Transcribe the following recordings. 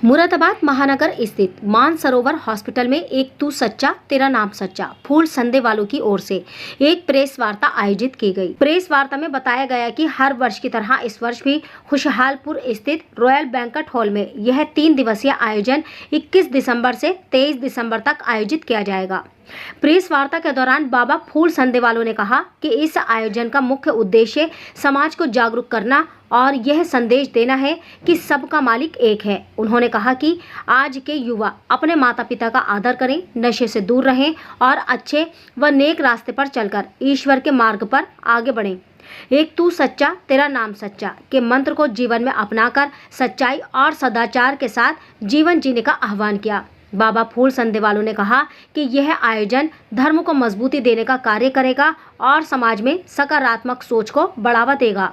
मुरादाबाद महानगर स्थित मानसरोवर हॉस्पिटल में एक तू सच्चा तेरा नाम सच्चा फूल संदे वालों की ओर से एक प्रेस वार्ता आयोजित की गई। प्रेस वार्ता में बताया गया कि हर वर्ष की तरह इस वर्ष भी खुशहालपुर स्थित रॉयल बैंक्वेट हॉल में यह 3 दिवसीय आयोजन 21 दिसंबर से 23 दिसंबर तक आयोजित किया जाएगा। प्रेस वार्ता के दौरान बाबा फूल संदेवालों ने कहा कि इस आयोजन का मुख्य उद्देश्य समाज को जागरूक करना और यह संदेश देना है कि सबका मालिक एक है। उन्होंने कहा कि आज के युवा अपने माता पिता का आदर करें, नशे से दूर रहें और अच्छे व नेक रास्ते पर चलकर ईश्वर के मार्ग पर आगे बढ़ें। एक तू सच्चा तेरा नाम सच्चा के मंत्र को जीवन में अपनाकर सच्चाई और सदाचार के साथ जीवन जीने का आह्वान किया। बाबा फूल संदेवालों ने कहा कि यह आयोजन धर्म को मजबूती देने का कार्य करेगा और समाज में सकारात्मक सोच को बढ़ावा देगा।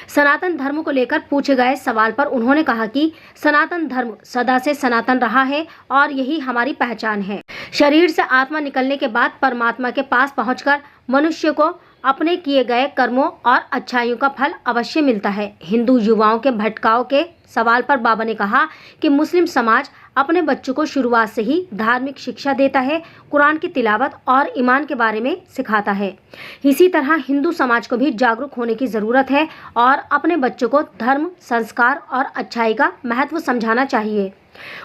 सनातन धर्म को लेकर पूछे गए सवाल पर उन्होंने कहा कि सनातन धर्म सदा से सनातन रहा है और यही हमारी पहचान है। शरीर से आत्मा निकलने के बाद परमात्मा के पास पहुंचकर मनुष्य को अपने किए गए कर्मों और अच्छाइयों का फल अवश्य मिलता है। हिंदू युवाओं के भटकाव के सवाल पर बाबा ने कहा कि मुस्लिम समाज अपने बच्चों को शुरुआत से ही धार्मिक शिक्षा देता है, कुरान की तिलावत और ईमान के बारे में सिखाता है। इसी तरह हिंदू समाज को भी जागरूक होने की ज़रूरत है और अपने बच्चों को धर्म, संस्कार और अच्छाई का महत्व समझाना चाहिए।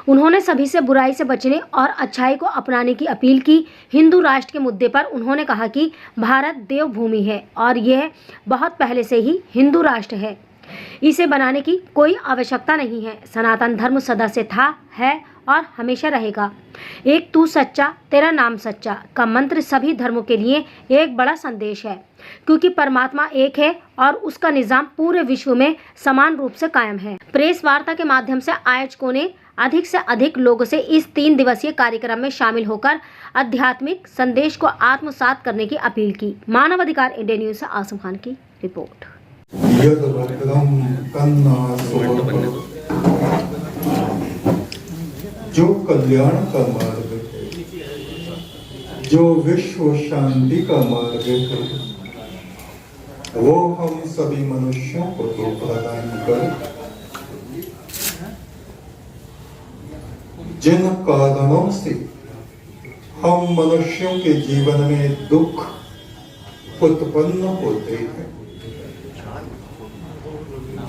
उन्होंने सभी से बुराई से बचने और अच्छाई को अपनाने की अपील की। हिंदू राष्ट्र के मुद्दे पर उन्होंने कहा कि भारत देवभूमि है और यह बहुत पहले से ही हिंदू राष्ट्र है। इसे बनाने की कोई आवश्यकता नहीं है। सनातन धर्म सदा से था, है और हमेशा रहेगा। एक तू सच्चा तेरा नाम सच्चा का मंत्र सभी धर्मों के लिए एक बड़ा संदेश है, क्योंकि परमात्मा एक है और उसका निजाम पूरे विश्व में समान रूप से कायम है। प्रेस वार्ता के माध्यम से आयोजकों ने अधिक से अधिक लोगों से इस 3 दिवसीय कार्यक्रम में शामिल होकर आध्यात्मिक संदेश को आत्मसात करने की अपील की। मानव अधिकार इंडिया न्यूज से आसम खान की रिपोर्ट। जो कल्याण का मार्ग है, जो विश्व शांति का मार्ग है, वो हम सभी मनुष्यों को तो प्रदान कर। जिन कारणों से हम मनुष्यों के जीवन में दुख उत्पन्न होते हैं,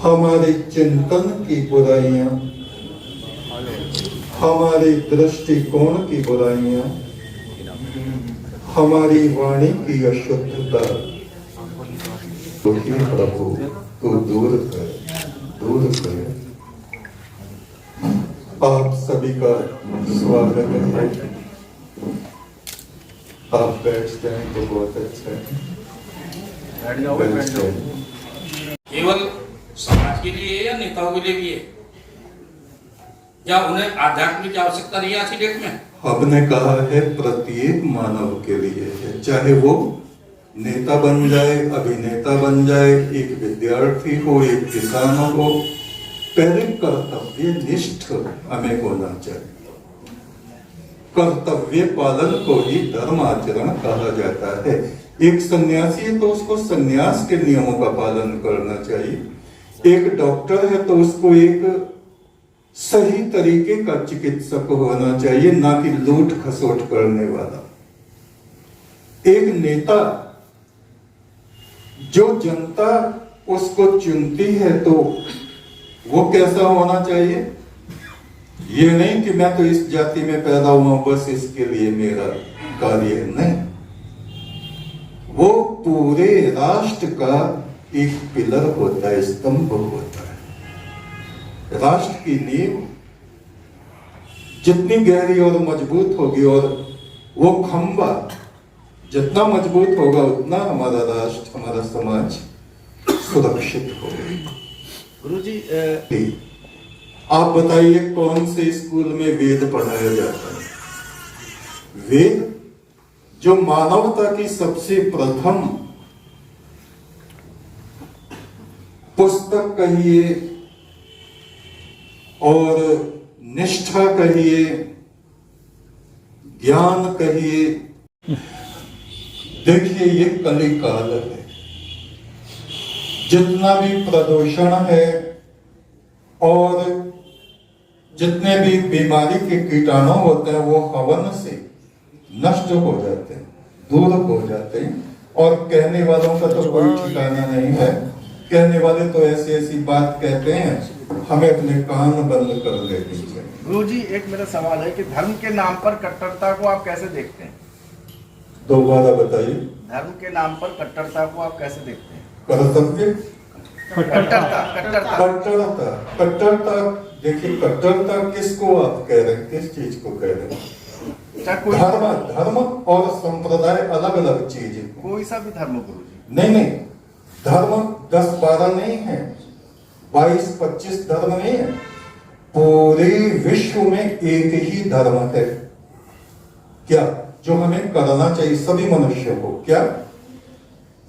हमारे चिंतन की बुराइयां, हमारे दृष्टिकोण की बुराइयां, हमारी वाणी की अशुद्धता, तो हे प्रभु तो दूर कर। आप सभी का स्वागत है। आप बैठ जाएं तो बहुत अच्छा है। केवल समाज के लिए या नेताओं के लिए भी है, या उन्हें आध्यात्मिक आवश्यकता नहीं है आज की डेट में? हमने कहा है प्रत्येक मानव के लिए है, चाहे वो नेता बन जाए, अभिनेता बन जाए, एक विद्यार्थी हो, एक किसान हो, पहले कर्तव्य निष्ठ हमें होना चाहिए। कर्तव्य पालन को ही धर्म आचरण कहा जाता है। एक सन्यासी है तो उसको सन्यास के नियमों का पालन करना चाहिए। एक डॉक्टर है तो उसको एक सही तरीके का चिकित्सक होना चाहिए, ना कि लूट खसोट करने वाला। एक नेता, जो जनता उसको चुनती है तो वो कैसा होना चाहिए? ये नहीं कि मैं तो इस जाति में पैदा हुआ बस इसके लिए मेरा कार्य नहीं। वो पूरे राष्ट्र का एक पिलर होता है, स्तंभ होता है। राष्ट्र की नींव जितनी गहरी और मजबूत होगी और वो खंभा जितना मजबूत होगा, उतना हमारा राष्ट्र, हमारा समाज सुरक्षित होगा। गुरुजी, आप बताइए कौन से स्कूल में वेद पढ़ाया जाता है? वेद जो मानवता की सबसे प्रथम पुस्तक कहिए और निष्ठा कहिए, ज्ञान कहिए, देखिए ये कलिकाल है। जितना भी प्रदूषण है और जितने भी बीमारी के कीटाणु होते हैं वो हवन से नष्ट हो जाते हैं, दूर हो जाते हैं। और कहने वालों का तो कोई ठिकाना नहीं है। कहने वाले तो ऐसी ऐसी बात कहते हैं, हमें अपने कान बंद कर लेनी चाहिए। गुरुजी, एक मेरा सवाल है कि धर्म के नाम पर कट्टरता को आप कैसे देखते हैं? दोबारा बताइए। धर्म के नाम पर कट्टरता को आप कैसे देखते हैं? कर्तव्य कट्टरता कट्टरता कट्टरता कट्टरता देखिए, कट्टरता किसको आप कह रहे हैं, किस चीज को कह रहे हैं? चाहे कोई धर्म और संप्रदाय अलग अलग चीज है। कोई सा भी धर्म गुरुजी। नहीं, धर्म 10-12 नहीं है, 22-25 धर्म नहीं है। पूरे विश्व में एक ही धर्म है। क्या जो हमें करना चाहिए सभी मनुष्यों को, क्या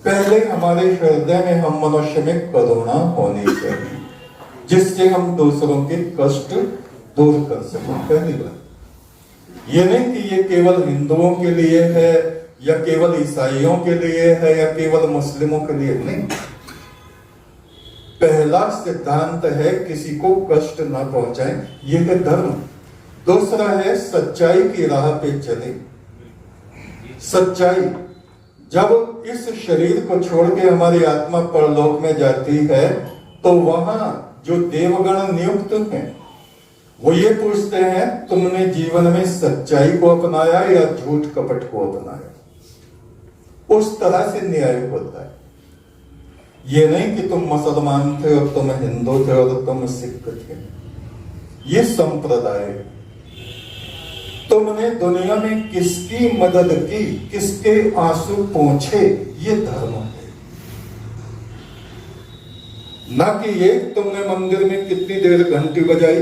पहले हमारे हृदय में हम मनुष्य में करुणा होनी चाहिए, जिससे हम दूसरों के कष्ट दूर कर सकें। पहली बात ये नहीं कि ये केवल हिंदुओं के लिए है या केवल ईसाइयों के लिए है या केवल मुस्लिमों के लिए, नहीं। पहला सिद्धांत है किसी को कष्ट न पहुंचाएं, ये है धर्म। दूसरा है सच्चाई की राह पे चले। सच्चाई, जब इस शरीर को छोड़ के हमारी आत्मा परलोक में जाती है तो वहां जो देवगण नियुक्त हैं वो ये पूछते हैं तुमने जीवन में सच्चाई को अपनाया या झूठ कपट को अपनाया। उस तरह से न्याय होता है। ये नहीं कि तुम मुसलमान थे और तुम हिंदू थे और तुम सिख थे। ये संप्रदाय है। तुमने दुनिया में किसकी मदद की, किसके आंसू पोंछे, ये धर्म है। ना कि ये तुमने मंदिर में कितनी देर घंटी बजाई,